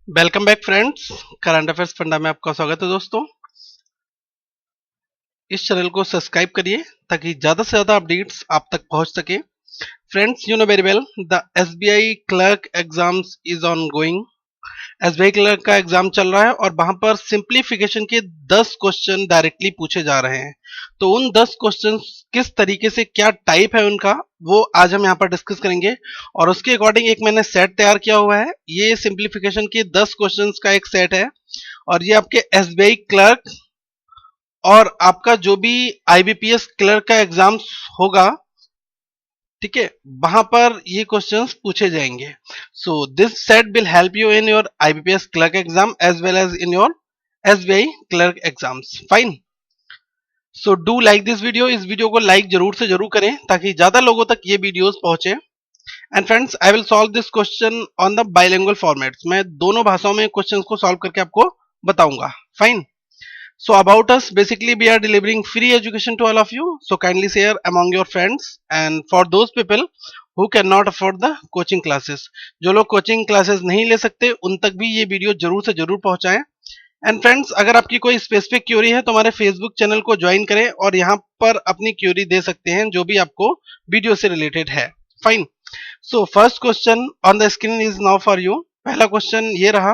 Welcome back friends. Current affairs funda में आपका स्वागत है दोस्तों। इस चैनल को सब्सक्राइब करिए ताकि ज़्यादा से ज़्यादा अपडेट्स आप तक पहुंच सके। Friends, you know very well the SBI clerk exams is on going. SBI clerk का एग्जाम चल रहा है और वहां पर सिंप्लीफिकेशन के 10 क्वेश्चन डायरेक्टली पूछे जा रहे हैं। तो उन 10 क्वेश्चन किस तरीके से, क्या टाइप है उनका, वो आज हम यहाँ पर डिस्कस करेंगे। और उसके अकॉर्डिंग एक मैंने सेट तैयार किया हुआ है। ये सिंप्लीफिकेशन के 10 क्वेश्चंस का एक सेट है और ये आपके एसबीआई क्लर्क और आपका जो भी आईबीपीएस क्लर्क का एग्जाम होगा, ठीक है, वहां पर ये क्वेश्चंस पूछे जाएंगे। So this set will help you in your IBPS clerk exam as well as in your SBI clerk exams. Fine. So do like this video. इस वीडियो को लाइक जरूर से जरूर करें ताकि ज्यादा लोगों तक ये वीडियोस पहुंचे। And friends, I will solve this question on the bilingual formats. मैं दोनों भाषाओं में क्वेश्चंस को सॉल्व करके आपको बताऊंगा। Fine. So about us, basically we are delivering free education to all of you. So kindly share among your friends and for those people who cannot afford the coaching classes. जो लोग coaching classes नहीं ले सकते उन तक भी ये video जरूर से जरूर पहुंचाएं। एंड फ्रेंड्स, अगर आपकी कोई स्पेसिफिक क्यूरी है तो हमारे फेसबुक चैनल को ज्वाइन करें और यहाँ पर अपनी क्यूरी दे सकते हैं जो भी आपको वीडियो से रिलेटेड है। Fine. So first question on the screen is now for you. पहला क्वेश्चन ये रहा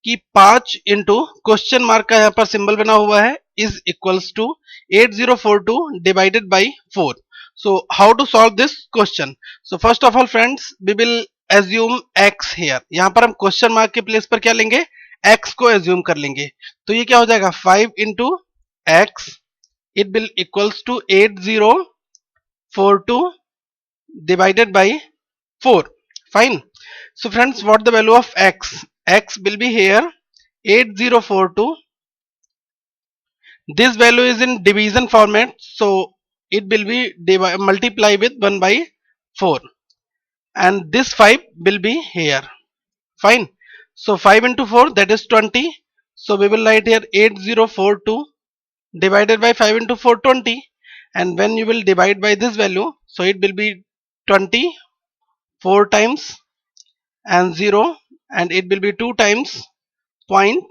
कि 5 इंटू क्वेश्चन मार्क का यहाँ पर सिंबल बना हुआ है is equals to 8042 divided by 4। So how to solve this question. So first of all friends, we will assume x here. यहाँ पर हम क्वेश्चन मार्क के प्लेस पर क्या लेंगे, एक्स को एज्यूम कर लेंगे। तो ये क्या हो जाएगा, 5 into x it will equals to 8042 divided by 4. Fine. So friends, what the value of x? X will be here 8042. This value is in division format, so it will be multiply with 1 by 4, and this 5 will be here. Fine. So 5 into 4, that is 20. So we will write here 8042 divided by 5 into 4, 20. And when you will divide by this value, so it will be 20 4 times and 0, and it will be 2 times point,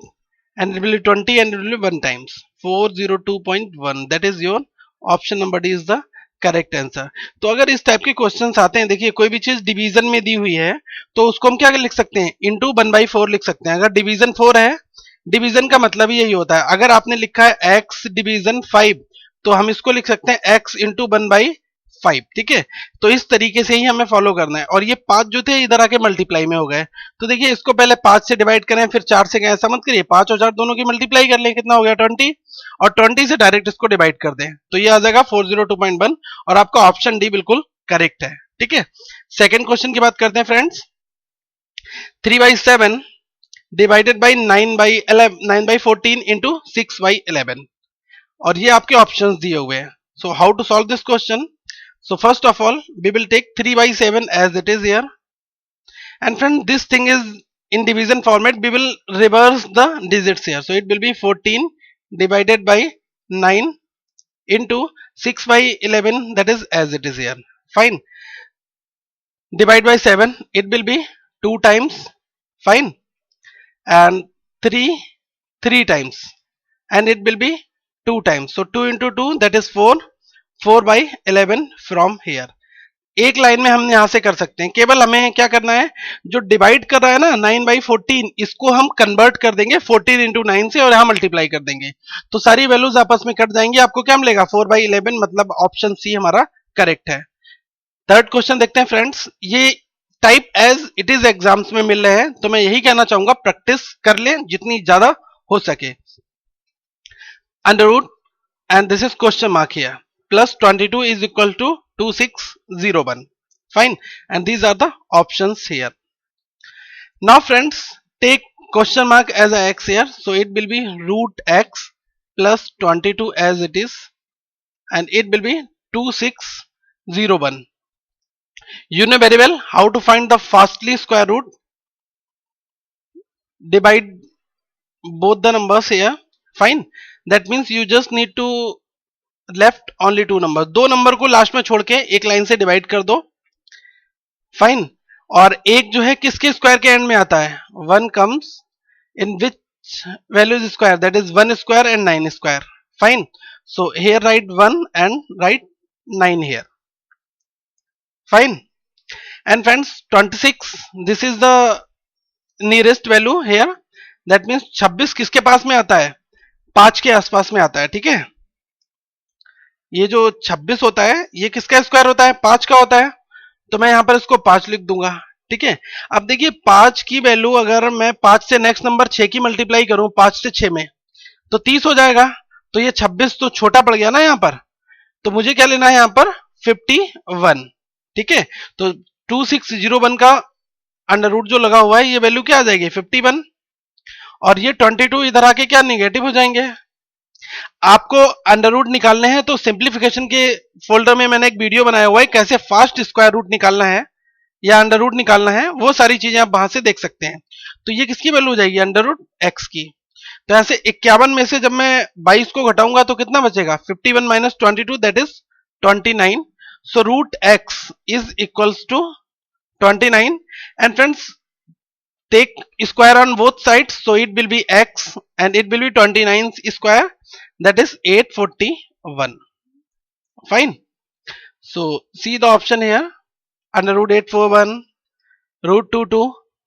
and it will be 20, and it will be 1 times 402.1. that is your option number D is the correct answer. तो अगर इस type के questions आते हैं, देखिए कोई भी चीज डिवीजन में दी हुई है तो उसको हम क्या लिख सकते हैं, इंटू 1/4 लिख सकते हैं। अगर डिवीजन 4 है, डिवीजन का मतलब यही होता है। अगर आपने लिखा है x डिवीजन 5 तो हम इसको लिख सकते हैं x इंटू 1/5। ठीक है, तो इस तरीके से ही हमें फॉलो करना है। और ये 5 जो थे इधर आके मल्टीप्लाई में हो गए। तो देखिए इसको पहले 5 से डिवाइड करें फिर 4 से गए, ऐसा मत करिए। 5 और 4 दोनों की मल्टीप्लाई कर लें, कितना हो गया 20, और 20 से डायरेक्ट इसको डिवाइड कर दें तो ये आ जाएगा 402.1, और आपका ऑप्शन डी बिल्कुल करेक्ट है। ठीक है, सेकेंड क्वेश्चन की बात करते हैं फ्रेंड्स। 3/7 डिवाइडेड बाई 9/14 इंटू 6/11, और ये आपके ऑप्शंस दिए हुए हैं। So how to solve this question. So first of all, we will take 3/7 as it is here. And friend, this thing is in division format. We will reverse the digits here. So it will be 14 divided by 9 into 6/11. That is as it is here. Fine. Divide by 7. It will be 2 times. Fine. And 3 times. And it will be 2 times. So 2 into 2, that is 4. 4/11 from here. एक line में हम यहां से कर सकते हैं, केवल हमें क्या करना है, जो डिवाइड कर रहा है ना 9/14, इसको हम कन्वर्ट कर देंगे 14 इंटू 9 से और यहां मल्टीप्लाई कर देंगे तो सारी वैल्यूज आपस में कट जाएंगी। आपको क्या मिलेगा 4/11, मतलब ऑप्शन सी हमारा करेक्ट है। थर्ड क्वेश्चन देखते हैं फ्रेंड्स। ये type as it is exams में मिल रहे हैं तो मैं यही कहना चाहूंगा, प्रैक्टिस कर लें जितनी ज्यादा हो सके। Under root and this is question mark here, plus 22 is equal to 2601. Fine, and these are the options here. Now friends, take question mark as a x here, so it will be root x plus 22 as it is, and it will be 2601. You know very well how to find the firstly square root. Divide both the numbers here. Fine, that means you just need to left only 2 number, 2 number को last में छोड़ के एक line से divide कर दो। Fine, और एक जो है किसके स्क्वायर के एंड में आता है, 1 comes in which value is square, that is 1 square and 9 square. Fine. So here write 1 and write 9 here. Fine. And friends, 26, this is the nearest value here. That means 26 किसके पास में आता है, 5 के आसपास में आता है. ठीक है, ये जो 26 होता है ये किसका स्क्वायर होता है, 5 का होता है. तो मैं यहां पर इसको 5 लिख दूंगा. ठीक है, अब देखिए 5 की वैल्यू अगर मैं 5 से नेक्स्ट नंबर 6 की मल्टीप्लाई करूं 5 से 6 में तो 30 हो जाएगा. तो ये 26 तो छोटा पड़ गया ना यहां पर, तो मुझे क्या लेना है यहां पर 51. ठीक है, तो 2601 का अंडर रूट जो लगा हुआ है ये वैल्यू क्या आ जाएगी 51, और ये 22 इधर आके क्या निगेटिव हो जाएंगे. आपको अंडर रूट निकालने हैं तो सिंप्लीफिकेशन के फोल्डर में मैंने एक वीडियो बनाया हुआ है कैसे फास्ट स्क्वायर रूट निकालना है या अंडर रूट निकालना है, वो सारी चीजें आप वहां से देख सकते हैं. तो ये किसकी वैल्यू हो जाएगी, अंडर रूट एक्स की. तो ऐसे 51 में से जब मैं 22 को घटाऊंगा तो कितना बचेगा, 51 minus 22 that is 29. So root x is equals to 29. And friends, take square on both sides, so it will be x and it will be 29 square, that is 841. Fine. So see the option here, under root 841, root 22,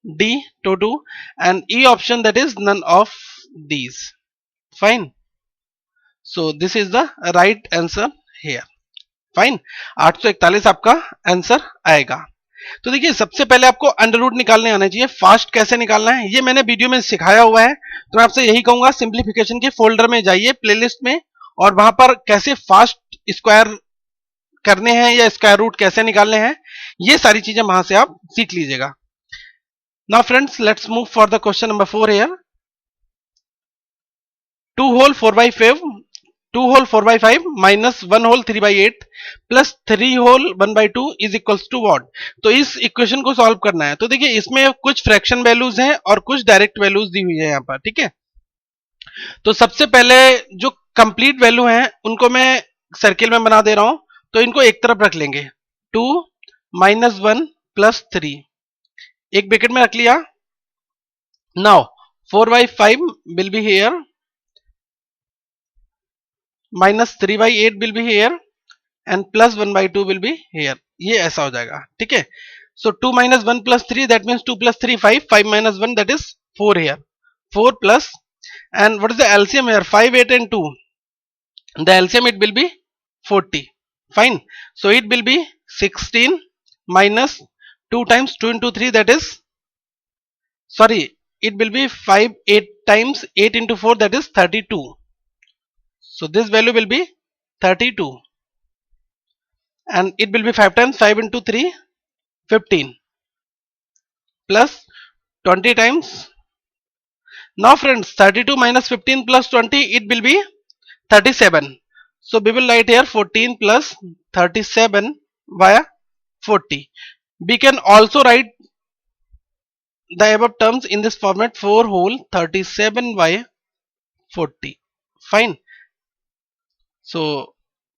d 22, and e option, that is none of these. Fine. So this is the right answer here. Fine. 841 आपका answer आएगा. तो देखिए सबसे पहले आपको under root निकालने आना चाहिए. फास्ट कैसे निकालना है ये मैंने वीडियो में सिखाया हुआ है, तो मैं आपसे यही कहूंगा सिंप्लीफिकेशन के फोल्डर में जाइए प्लेलिस्ट में, और वहां पर कैसे फास्ट स्क्वायर करने हैं या स्क्वायर रूट कैसे निकालने हैं ये सारी चीजें वहां से आप सीख लीजिएगा. Now friends, let's move for the question number 4 here. 2 whole 4 by 5, 2 whole 4 by 5 minus 1 whole 3 by 8 plus 3 whole 1 by 2 is equals to what. तो इस इक्वेशन को सॉल्व करना है. तो देखिए इसमें कुछ फ्रैक्शन वैल्यूज हैं और कुछ डायरेक्ट वैल्यूज दी हुई है यहाँ पर. ठीक है, तो सबसे पहले जो कंप्लीट वैल्यू हैं उनको मैं सर्किल में बना दे रहा हूं, तो इनको एक तरफ रख लेंगे. 2 माइनस 1 प्लस 3 एक ब्रैकेट में रख लिया. Now 4 by 5 will be here, minus 3 by 8 will be here and plus 1 by 2 will be here. ये ऐसा हो जाएगा. ठीक है, so 2 minus 1 plus 3, that means 2 plus 3 5, 5 minus 1 that is 4 here, 4 plus, and what is the LCM here, 5 8 and 2, the LCM it will be 40. Fine. So it will be 16 minus 2 times 2 into 3, that is, sorry, it will be 5 8 times 8 into 4, that is 32. So this value will be 32, and it will be 5 times 5 into 3, 15, plus 20 times. Now friends, 32 minus 15 plus 20, it will be 37. So we will write here 14 plus 37 via 40. We can also write the above terms in this format, 4 whole 37 by 40. Fine. So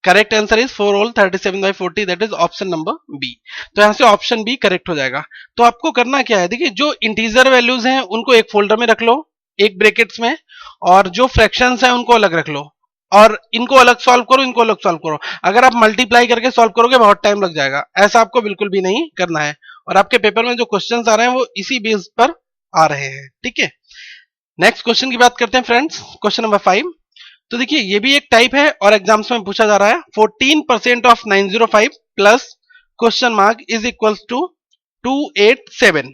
correct answer is 4 whole 37 by 40, that is option number B. तो यहां से option B correct हो जाएगा. तो आपको करना क्या है, देखिए जो इंटीजर वैल्यूज हैं उनको एक फोल्डर में रख लो एक ब्रैकेट्स में, और जो फ्रैक्शंस हैं उनको अलग रख लो, और इनको अलग सॉल्व करो, इनको अलग सॉल्व करो. अगर आप मल्टीप्लाई करके सॉल्व करोगे बहुत टाइम लग जाएगा, ऐसा आपको बिल्कुल भी नहीं करना है. और आपके पेपर में जो क्वेश्चन आ रहे हैं वो इसी बेस पर आ रहे हैं. ठीक है, नेक्स्ट क्वेश्चन की बात करते हैं फ्रेंड्स, क्वेश्चन नंबर 5. तो देखिए ये भी एक टाइप है और एग्जाम्स में पूछा जा रहा है. 14% of 905 plus question mark is equals to 287.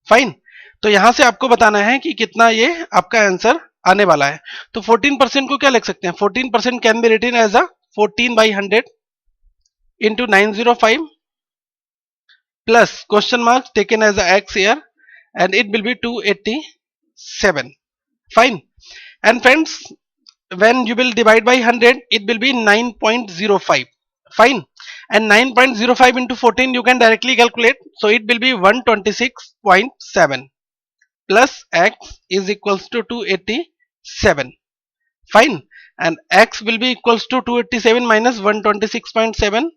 Fine. तो यहां से आपको बताना है कि कितना ये आपका आंसर आने वाला है. तो 14% को क्या लिख सकते हैं, 14% can be written as a 14 by 100 into 905 plus question mark taken as a x here, and it will be 287. Fine. And friends, when you will divide by 100, it will be 9.05. Fine. And 9.05 into 14 you can directly calculate, so it will be 126.7 plus x is equals to 287. Fine. And x will be equals to 287 minus 126.7,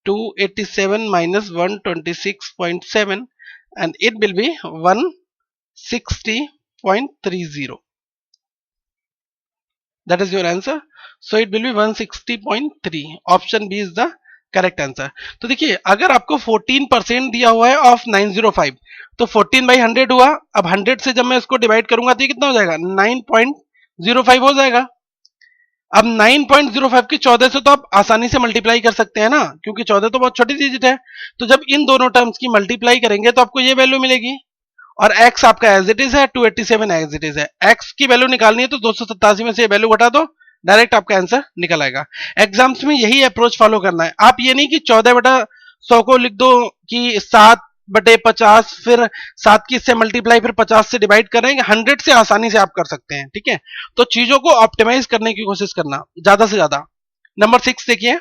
287 minus 126.7 and it will be 160.30. That is your answer. So it will be 160.3. Option B is the correct answer. तो देखिए अगर आपको 14% दिया हुआ है of 905 तो 14/100 हुआ। अब 100 से जब मैं इसको डिवाइड करूंगा तो ये कितना हो जाएगा 9.05 हो जाएगा। अब 9.05 की 14 से तो आप आसानी से मल्टीप्लाई कर सकते हैं ना, क्योंकि 14 तो बहुत छोटी डिजिट है। तो जब इन दोनों टर्म्स की मल्टीप्लाई करेंगे तो आपको ये वैल्यू मिलेगी और x आपका एज इट इज है 287 एज इट इज है। x की वैल्यू निकालनी है तो 287 में से वैल्यू घटा दो, डायरेक्ट आपका आंसर निकल आएगा। एग्जाम्स में यही अप्रोच फॉलो करना है। आप ये नहीं कि 14/100 को लिख दो कि 7/50 फिर 7 की इससे मल्टीप्लाई फिर 50 से डिवाइड करेंगे। 100 से आसानी से आप कर सकते हैं, ठीक है। तो चीजों को ऑप्टिमाइज करने की कोशिश करना ज्यादा से ज्यादा। नंबर 6 देखिए,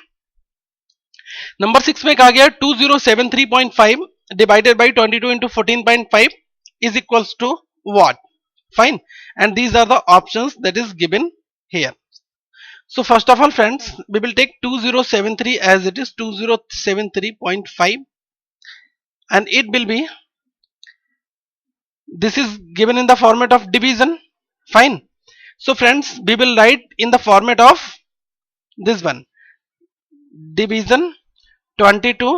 नंबर 6 में कहा गया 2073.5 divided by 22 into 14.5 is equals to what? Fine. And these are the options that is given here. So first of all friends, we will take 2073 as it is 2073.5 and it will be, this is given in the format of division. Fine. So friends, we will write in the format of this one, division 22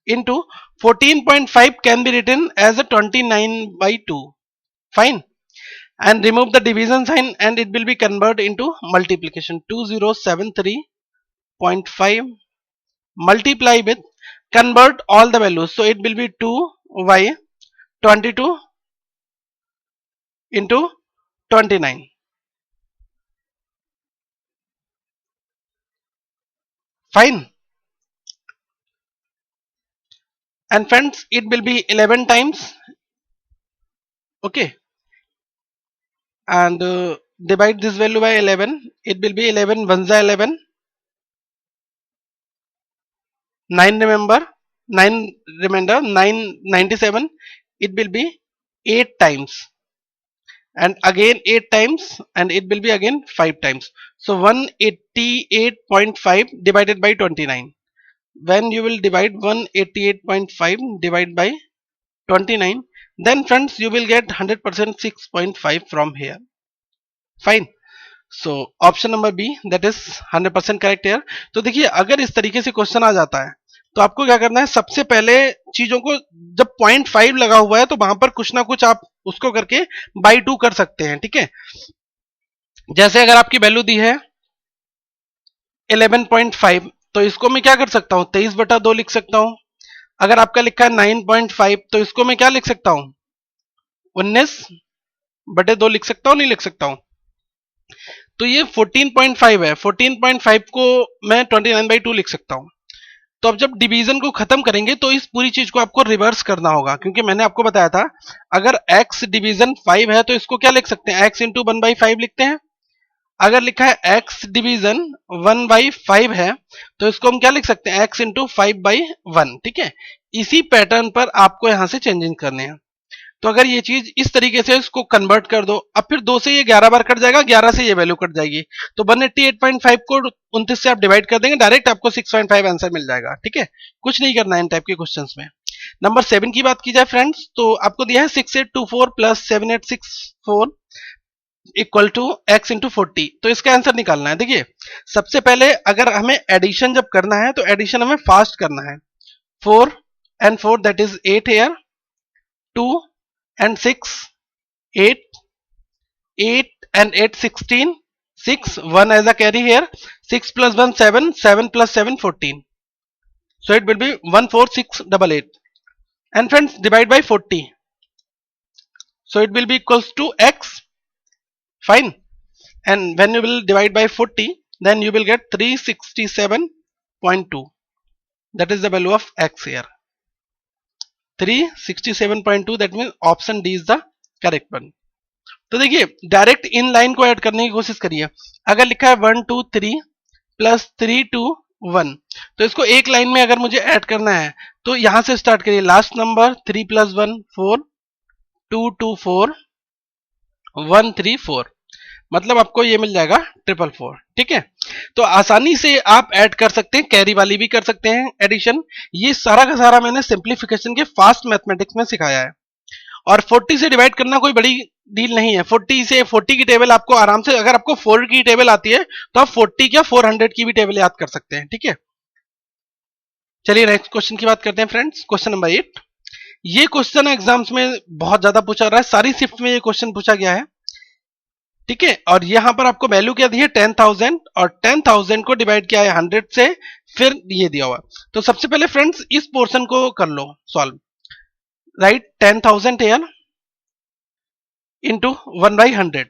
into 14.5 can be written as a 29/2. Fine. And remove the division sign and it will be converted into multiplication. 2073.5 multiply with, convert all the values. So it will be 2y 22 into 29. Fine. And friends, it will be 11 times. Okay. And divide this value by 11. It will be 11 ones are 11. 9 remember, 9 remainder, 997. It will be 8 times. And again 8 times and it will be again 5 times. So 188.5 divided by 29. When you will divide 188.5 divided by 29, then friends you will get 100% 6.5 from here. Fine. So option number B, that is 100% correct here. तो देखिए अगर इस तरीके से question आ जाता है तो आपको क्या करना है, सबसे पहले चीजों को जब 0.5 लगा हुआ है तो वहां पर कुछ ना कुछ आप उसको करके बाई 2 कर सकते हैं, ठीक है। जैसे अगर आपकी वैल्यू दी है 11.5 तो इसको मैं क्या कर सकता हूं 23/2 लिख सकता हूं। अगर आपका लिखा है 9.5 तो इसको मैं क्या लिख सकता हूं 19/2 लिख सकता हूं, नहीं लिख सकता हूं। तो ये 14.5 है, 14.5 को मैं 29/2 लिख सकता हूं। तो अब जब डिवीजन को खत्म करेंगे तो इस पूरी चीज को आपको रिवर्स करना होगा, क्योंकि मैंने आपको बताया था अगर x डिवीजन 5 है तो इसको क्या लिख सकते हैं x इंटू 1/5 लिखते हैं। अगर लिखा है x डिवीजन 1/5 है तो इसको हम क्या लिख सकते हैं x इंटू 5/1, ठीक है। इसी पैटर्न पर आपको यहां से चेंजिंग करने हैं। तो अगर ये चीज इस तरीके से इसको कन्वर्ट कर दो, अब फिर 2 से ये 11 बार कट जाएगा, 11 से ये वैल्यू कट जाएगी, तो 188.5 को 29 से आप डिवाइड कर देंगे, डायरेक्ट आपको 6.5 आंसर मिल जाएगा, ठीक है। कुछ नहीं करना है इन टाइप के क्वेश्चंस में। नंबर 7 की बात की जाए फ्रेंड्स तो आपको दिया है 6824 plus 7864 equal to x into 40। तो इसका आंसर निकालना है। देखिए सबसे पहले अगर हमें एडिशन जब करना है तो एडिशन हमें फास्ट करना है। 4 and 4 that is 8 here, 2 and 6 8, 8 and 8 16, 6 1 as a carry here, 6 plus 1 7, 7 plus 7 14. So it will be 14688 and friends divide by 40. So it will be equals to x. Fine. And when you will divide by 40 then you will get 367.2. that is the value of x here, 367.2. that means option D is the correct one. तो देखिए direct in line को add करने की कोशिश करिए। अगर लिखा है 1 2 3 प्लस 3 2 1 तो इसको एक लाइन में अगर मुझे ऐड करना है तो यहां से स्टार्ट करिए। Last number 3 plus 1 4, 2 2 4, 1 3 4। मतलब आपको ये मिल जाएगा 444। ठीक है, तो आसानी से आप ऐड कर सकते हैं, कैरी वाली भी कर सकते हैं एडिशन। ये सारा का सारा मैंने सिंप्लीफिकेशन के फास्ट मैथमेटिक्स में सिखाया है। और 40 से डिवाइड करना कोई बड़ी डील नहीं है। 40 की टेबल आपको आराम से, अगर आपको 4 की टेबल आती है तो आप 40 क्या 400 की भी टेबल याद कर सकते हैं। ठीक है, चलिए नेक्स्ट क्वेश्चन की बात करते हैं फ्रेंड्स। क्वेश्चन नंबर 8, ये क्वेश्चन एग्जाम्स में बहुत ज्यादा पूछा रहा है, सारी शिफ्ट में ये क्वेश्चन पूछा गया है। ठीक है, और यहां पर आपको वैल्यू क्या दी है 10,000 और 10,000 को डिवाइड किया है 100 से, फिर ये दिया हुआ। तो सबसे पहले फ्रेंड्स इस पोर्शन को कर लो solve. Right 10,000 here into 1/100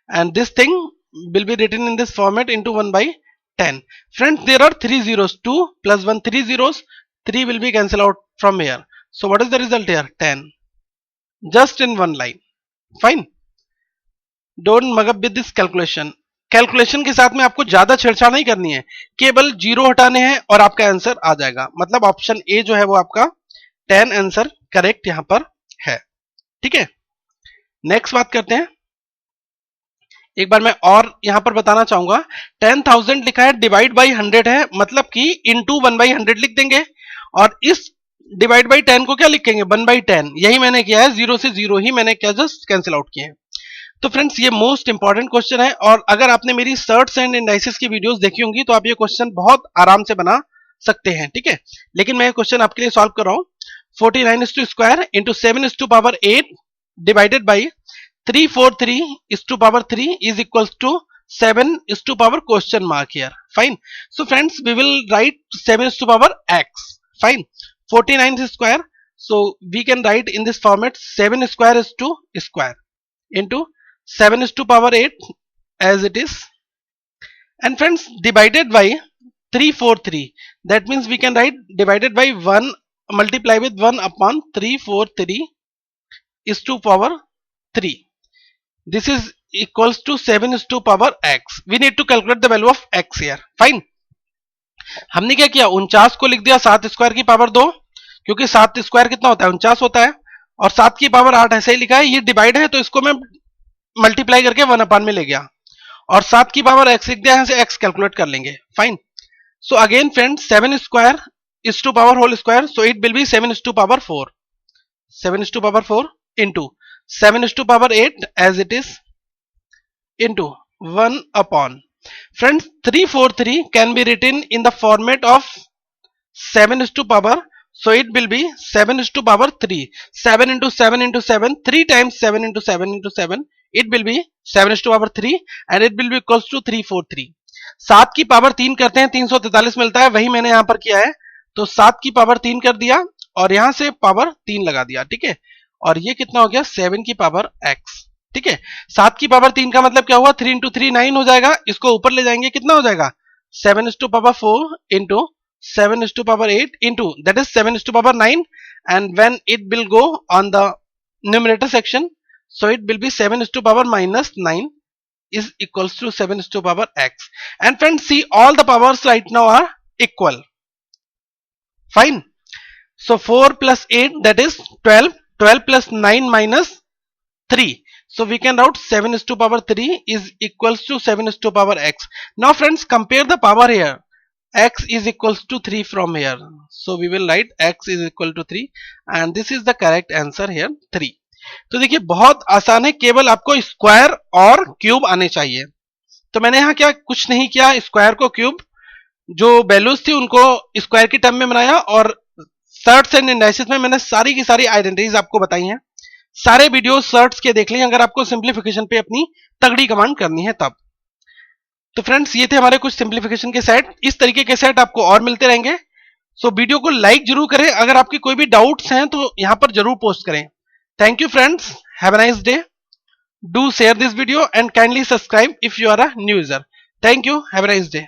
and this thing will be written in this format into 1/10. Friends, there are 3 zeros, 2 plus 1 3 zeros, 3 will be cancelled out from here. So what is the result here? 10, just in one line. Fine, don't mug up with this calculation. Calculation के साथ में आपको ज्यादा छेड़छाड़ नहीं करनी है, केवल जीरो हटाने हैं और आपका आंसर आ जाएगा। मतलब ऑप्शन ए जो है वो आपका 10 आंसर करेक्ट यहां पर है। ठीक है, नेक्स्ट बात करते हैं। एक बार मैं और यहां पर बताना चाहूंगा, 10,000 लिखा है, डिवाइड बाई 100 है, मतलब कि इंटू 1/100 लिख देंगे और इस डिवाइड बाई 10 को क्या लिखेंगे 1/10। यही मैंने किया है, जीरो से जीरो ही मैंने क्या जस्ट कैंसिल आउट किए हैं। तो फ्रेंड्स ये मोस्ट इंपॉर्टेंट क्वेश्चन है और अगर आपने मेरी सर्ट्स एंड एनालिसिस की वीडियोस देखी होंगी तो आप ये क्वेश्चन बहुत आराम से बना सकते हैं। ठीक है, लेकिन मैं क्वेश्चन आपके लिए सॉल्व कर रहा हूं। 49 square into 7/8 divided by 343 is to power 3 is equals to 7 is to power question mark here. Fine. So friends, we will write 7 is to power x. Fine. 49 is square. So we can write in this format 7 square is to square into 7 is to power 8 as it is. And friends, divided by 343. That means we can write divided by 1 multiply with 1 upon 343 is to power 3. This is equals to 7 is to power x. We need to calculate the value of x here. Fine. हमने क्या किया 49 को लिख दिया 7 square की power 2, क्योंकि 7 square कितना होता है 49 होता है, और 7 की पावर 8 ऐसे ही लिखा है। ये डिवाइड है तो इसको मैं मल्टीप्लाई करके 1 अपान में ले गया और 7 की पावर x लिख दिया, यहां से x कैलकुलेट कर लेंगे। Fine. So again friends 7 square is to power whole square, so it will be 7 is to power 4. 7 is to power 4 into 7 is to power 8 as it is into 1 upon. Friends, 343 can be written in the format of 7 is to power, so it will be 7 is to power 3. 7 into 7 into 7, 3 times 7 into 7 into 7, it will be 7 is to power 3 and it will be equals to 343. 7 की power 3 करते हैं 343 मिलता है, वही मैंने यहां पर किया है। तो 7 की पावर 3 कर दिया और यहां से पावर 3 लगा दिया। ठीक है, और ये कितना हो गया 7 की पावर x। ठीक है, 7 की पावर 3 का मतलब क्या हुआ 3 into 3 9 हो जाएगा, इसको ऊपर ले जाएंगे कितना हो जाएगा 7 is to power 4 into 7 is to power 8 into that is 7 is to power 9, and when it will go on the numerator section, so it will be 7 is to power minus 9 is equals to 7 is to power x. And friends, see all the powers right now are equal. Fine. So 4 plus 8 that is 12, 12 plus 9 minus 3. So we can write 7 is to power 3 is equals to 7 is to power x. Now friends, compare the power here. X is equals to 3 from here. So we will write x is equal to 3 and this is the correct answer here 3. तो देखिए बहुत आसान है, केवल आपको square और cube आने चाहिए। तो मैंने यहाँ क्या कुछ नहीं किया, स्क्वायर को क्यूब, जो वैल्यूज थी उनको स्क्वायर की टर्म में बनाया और सर्ट्स एंड एनालिसिस में मैंने सारी की सारी आइडेंटिटीज आपको बताई हैं। सारे वीडियो सर्ट्स के देख लीजिए अगर आपको सिंप्लीफिकेशन पे अपनी तगड़ी कमांड करनी है तब। तो फ्रेंड्स ये थे हमारे कुछ सिंप्लीफिकेशन के सेट, इस तरीके के सेट आपको और मिलते रहेंगे। सो वीडियो को लाइक जरूर करें, अगर आपके कोई भी डाउट्स हैं तो यहां पर जरूर पोस्ट करें। Thank you friends, have a nice day. Do share this video and kindly subscribe if you are a new user. Thank you, have a nice day.